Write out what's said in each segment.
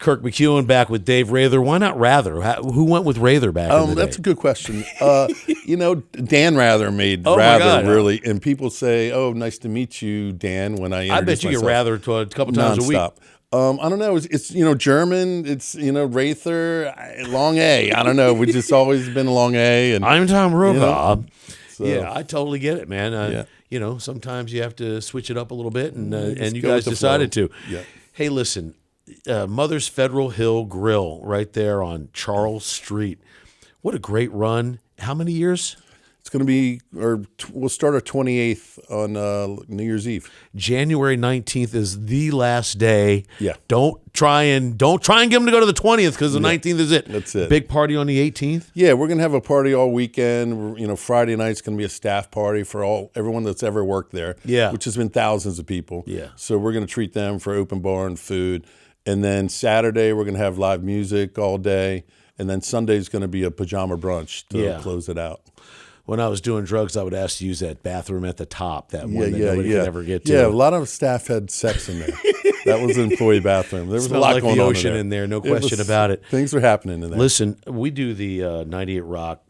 Kirk McEwen back with Dave Rather. Why not Rather? Who went with Rather back in the day? That's a good question. Dan Rather made Oh, my Rather God. really, and people say, "Oh, nice to meet you, Dan." When I I bet you get Rather a couple times a week. Nonstop. I don't know. It's German. It's Rather, long A. I don't know. We've just always been a long A. And I'm Tom Rogoff. So, yeah, I totally get it, man. Sometimes you have to switch it up a little bit, and you guys decided to. Yeah. Hey, listen, Mother's Federal Hill Grill right there on Charles Street. What a great run. How many years? It's going to be, we'll start our 28th on New Year's Eve. January 19th is the last day. Yeah. Don't try and get them to go to the 20th because the 19th is it. That's it. Big party on the 18th? Yeah, we're going to have a party all weekend. Friday night's going to be a staff party for everyone that's ever worked there. Yeah. Which has been thousands of people. Yeah. So we're going to treat them for open bar and food. And then Saturday we're going to have live music all day. And then Sunday's going to be a pajama brunch to close it out. When I was doing drugs, I would ask to use that bathroom at the top, that one that nobody could ever get to. Yeah, a lot of staff had sex in there. That was the employee bathroom. There was a lot like going the on ocean in there, no question about it. Things were happening in there. Listen, we do the 98 Rock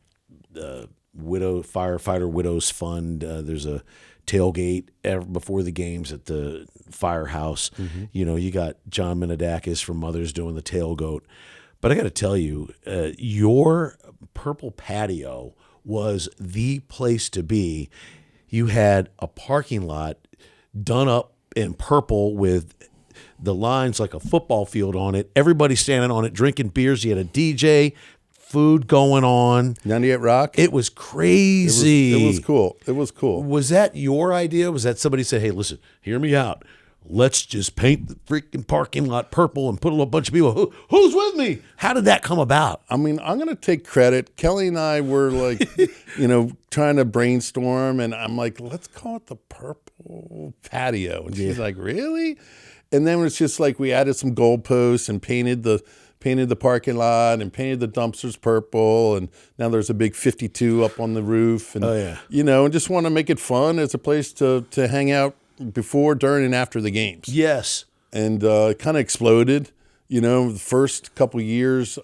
Firefighter Widows Fund. There's a tailgate before the games at the firehouse. Mm-hmm. You got John Menadakis from Mothers doing the tailgate. But I got to tell you, your Purple Patio was the place to be. You had a parking lot done up in purple with the lines like a football field on it. Everybody standing on it, drinking beers. You had a DJ, food going on. 98 Rock? It was crazy. It was cool. It was cool. Was that your idea? Was that somebody said, hey, listen, hear me out. Let's just paint the freaking parking lot purple and put a bunch of people. Who's with me? How did that come about? I mean, I'm going to take credit. Kelly and I were like, trying to brainstorm. And I'm like, let's call it the Purple Patio. And she's like, really? And then it's just like we added some goalposts and painted the parking lot and painted the dumpsters purple. And now there's a big 52 up on the roof. And, and just want to make it fun. It's a place to hang out before, during, and after the games. Yes. And it kind of exploded, the first couple of years,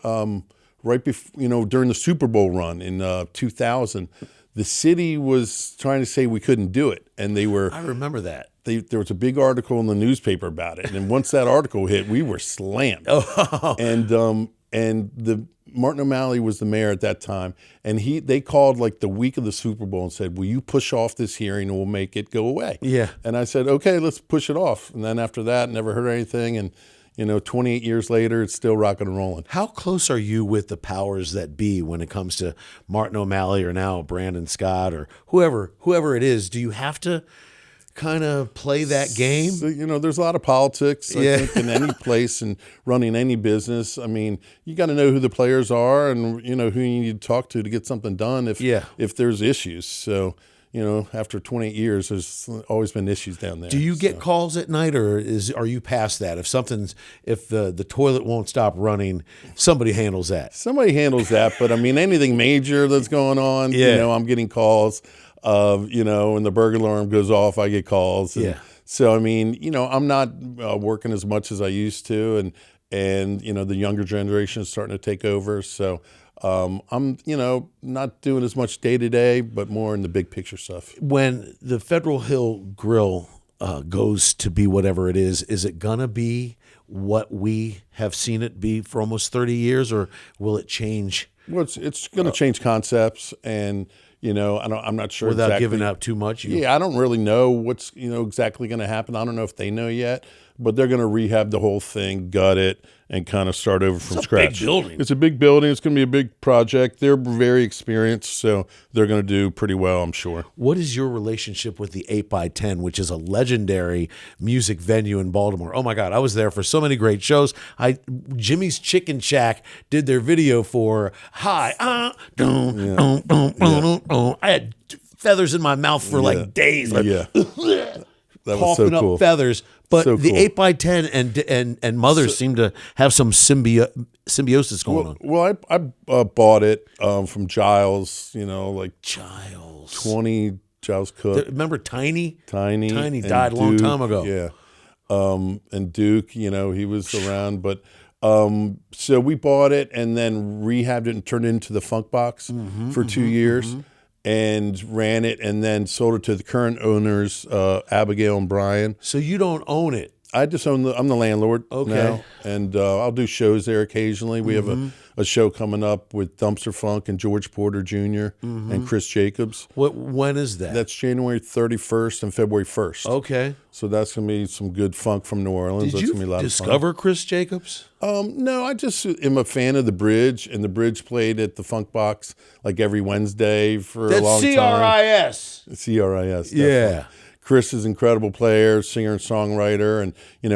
right before, during the Super Bowl run in 2000, the city was trying to say we couldn't do it. And they were. I remember that. There was a big article in the newspaper about it. And once that article hit, we were slammed. Oh. And the Martin O'Malley was the mayor at that time, and they called like the week of the Super Bowl and said, will you push off this hearing and we'll make it go away? Yeah. And I said, okay, let's push it off. And then after that, never heard anything. And, 28 years later, it's still rocking and rolling. How close are you with the powers that be when it comes to Martin O'Malley or now Brandon Scott or whoever it is? Do you have to kind of play that game? So, there's a lot of politics, I think, in any place and running any business. I mean, you got to know who the players are and, who you need to talk to get something done if there's issues. So, after 28 years, there's always been issues down there. Do you get calls at night or are you past that? If the toilet won't stop running, somebody handles that. Somebody handles that. But I mean, anything major that's going on, I'm getting calls. When the burglar alarm goes off, I get calls. And so, I mean, I'm not working as much as I used to, and the younger generation is starting to take over. So I'm, not doing as much day to day, but more in the big picture stuff. When the Federal Hill Grill goes to be whatever it is it going to be what we have seen it be for almost 30 years, or will it change? Well, it's going to change concepts and. I'm not sure without exactly. giving out too much. I don't really know what's exactly going to happen. I don't know if they know yet, but they're going to rehab the whole thing, gut it, and kind of start over from scratch. It's a big building. It's a big building. It's going to be a big project. They're very experienced, so they're going to do pretty well, I'm sure. What is your relationship with the 8x10, which is a legendary music venue in Baltimore? Oh my God, I was there for so many great shows. Jimmy's Chicken Shack did their video for Hi. I had feathers in my mouth for like days. Like, that was so cool. Up feathers. But so the cool. 8x10 and Mothers seem to have some symbiosis going on. Well, I bought it from Giles, Giles. 20 Giles Cook. Remember Tiny? Tiny died a long time ago. Yeah. And Duke, he was around. But So we bought it and then rehabbed it and turned it into the Funk Box for 2 years and ran it and then sold it to the current owners, Abigail and Brian. So you don't own it. I just I'm the landlord now, and I'll do shows there occasionally. We have a show coming up with Dumpster Funk and George Porter Jr. And Chris Jacobs. When is that? That's January 31st and February 1st. Okay. So that's going to be some good funk from New Orleans. Did That's gonna be a you lot discover of fun. Chris Jacobs? No, I just am a fan of the Bridge, and the Bridge played at the Funk Box like every Wednesday for a long time. CRIS. CRIS. Yeah. Definitely. Chris is an incredible player, singer and songwriter, and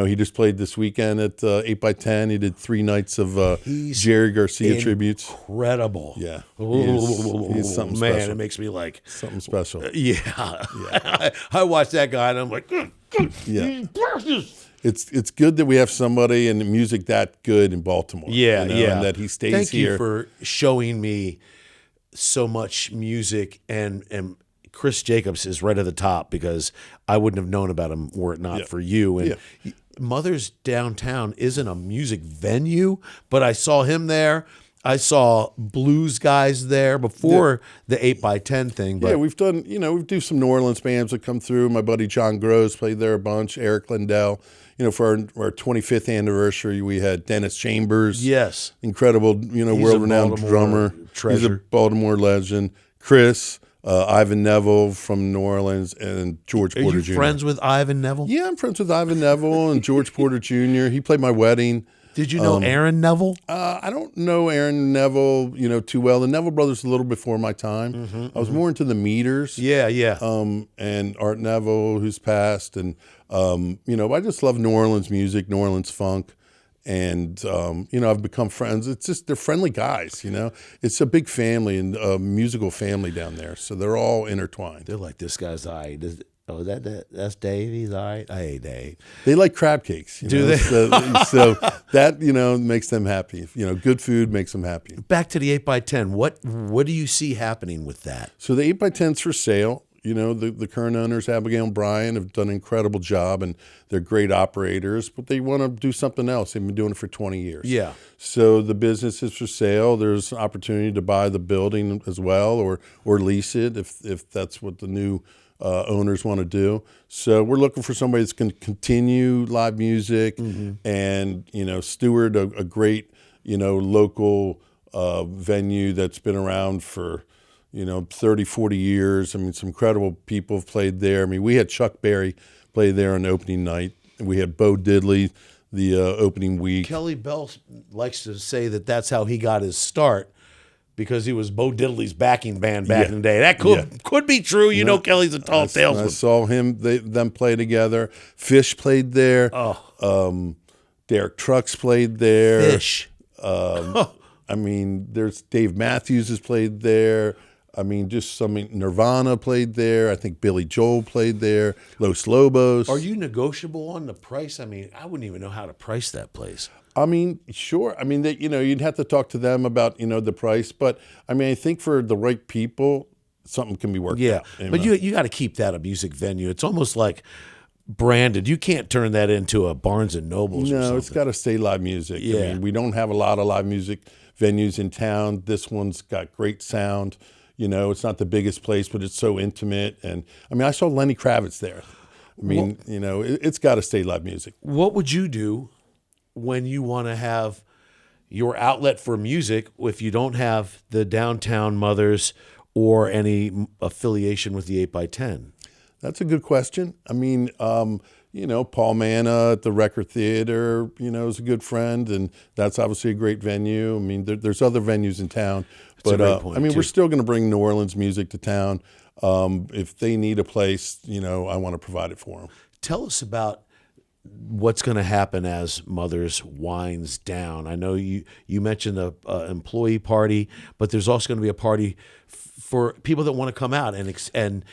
he just played this weekend at 8x10. He did 3 nights of Jerry Garcia tributes. Incredible. Yeah, he's something man, special. it makes me like Something special. yeah. I watch that guy and I'm like, Yeah. It's good that we have somebody in music that good in Baltimore. Yeah, and that he stays Thank here. you for showing me so much music, and Chris Jacobs is right at the top because I wouldn't have known about him were it not for you. And Mother's Downtown isn't a music venue, but I saw him there. I saw blues guys there before the 8x10 thing. But we've done, we do some New Orleans bands that come through. My buddy John Gross played there a bunch, Eric Lindell. For our 25th anniversary, we had Dennis Chambers. Yes. Incredible, world-renowned drummer. Treasure. He's a Baltimore legend. Chris, Ivan Neville from New Orleans, and George Porter Jr. Are you friends with Ivan Neville? Yeah, I'm friends with Ivan Neville and George Porter Jr. He played my wedding. Did you know Aaron Neville? I don't know Aaron Neville, too well. The Neville brothers a little before my time. I was more into the Meters. Yeah. And Art Neville, who's passed, and I just love New Orleans music, New Orleans funk, and I've become friends. It's just they're friendly guys. It's a big family and musical family down there, so they're all intertwined. They're like, this guy's all right. That's Dave. He's all right. Hey, Dave. They like crab cakes. Do they? So that makes them happy. Good food makes them happy. Back to the 8x10. What do you see happening with that? So the 8x10's for sale. The current owners, Abigail and Brian, have done an incredible job, and they're great operators, but they want to do something else. They've been doing it for 20 years. Yeah. So the business is for sale. There's an opportunity to buy the building as well or lease it if that's what the new owners want to do. So we're looking for somebody that's going to continue live music and, steward a great, local venue that's been around for 30, 40 years. I mean, some incredible people have played there. I mean, we had Chuck Berry play there on opening night. We had Bo Diddley the opening week. Kelly Bell likes to say that that's how he got his start because he was Bo Diddley's backing band back in the day. That could be true. Kelly's a tall salesman. I saw them play together. Fish played there. Derek Trucks played there. Fish. I mean, there's Dave Matthews has played there. I mean, Nirvana played there. I think Billy Joel played there. Los Lobos. Are you negotiable on the price? I mean, I wouldn't even know how to price that place. I mean, sure. I mean, you'd have to talk to them about, the price. But, I mean, I think for the right people, something can be worked out. But you got to keep that a music venue. It's almost like branded. You can't turn that into a Barnes & Nobles or something. No, it's got to stay live music. Yeah. I mean, we don't have a lot of live music venues in town. This one's got great sound. It's not the biggest place, but it's so intimate. And I mean, I saw Lenny Kravitz there. I mean, it's got to stay live music. What would you do when you want to have your outlet for music if you don't have the Downtown Mothers or any affiliation with the 8x10? That's a good question. I mean, Paul Manna at the Record Theater, is a good friend, and that's obviously a great venue. I mean, there's other venues in town. That's a great point, I mean, too. We're still going to bring New Orleans music to town. If they need a place, I want to provide it for them. Tell us about what's going to happen as Mothers winds down. I know you mentioned the employee party, but there's also going to be a party for people that want to come out and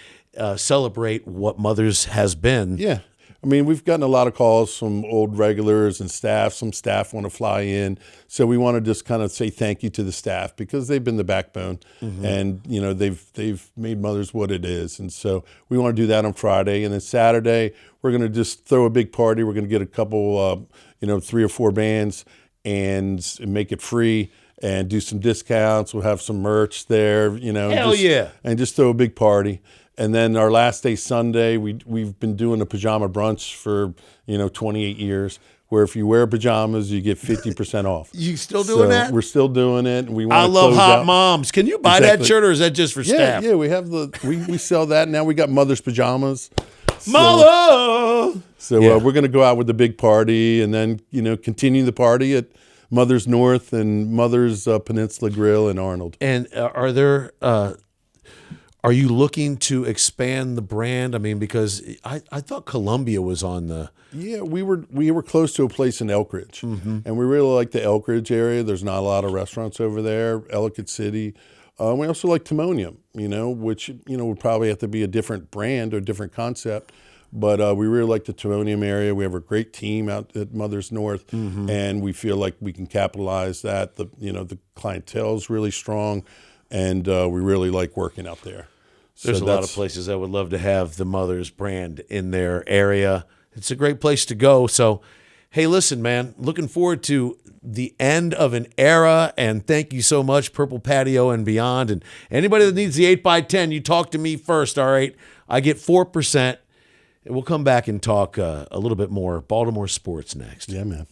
celebrate what Mothers has been. Yeah. I mean, we've gotten a lot of calls from old regulars and staff. Some staff want to fly in. So we want to just kind of say thank you to the staff because they've been the backbone and, they've made Mothers what it is. And so we want to do that on Friday. And then Saturday, we're going to just throw a big party. We're going to get a couple, 3 or 4 bands and make it free and do some discounts. We'll have some merch there, Hell yeah. and just throw a big party. And then our last day, Sunday, we've been doing a pajama brunch for 28 years, where if you wear pajamas, you get 50% off. You still doing that? We're still doing it. We want I to love close hot out. moms. Can you buy that shirt, or is that just for staff? Yeah, we have we sell that now. We got mother's pajamas. Mother. So Yeah. we're going to go out with the big party, and then continue the party at Mother's North and Mother's Peninsula Grille in Arnold. And are you looking to expand the brand? I mean, because I thought Columbia was on the. Yeah, we were close to a place in Elkridge, and we really like the Elkridge area. There's not a lot of restaurants over there. Ellicott City. We also like Timonium, which would probably have to be a different brand or different concept. But we really like the Timonium area. We have a great team out at Mother's North, and we feel like we can capitalize that. The clientele is really strong, and we really like working out there. There's a lot of places that would love to have the Mother's brand in their area. It's a great place to go. So, hey, listen, man, looking forward to the end of an era, and thank you so much, Purple Patio and beyond. And anybody that needs the 8x10, you talk to me first, all right? I get 4%. And we'll come back and talk a little bit more Baltimore sports next. Yeah, man.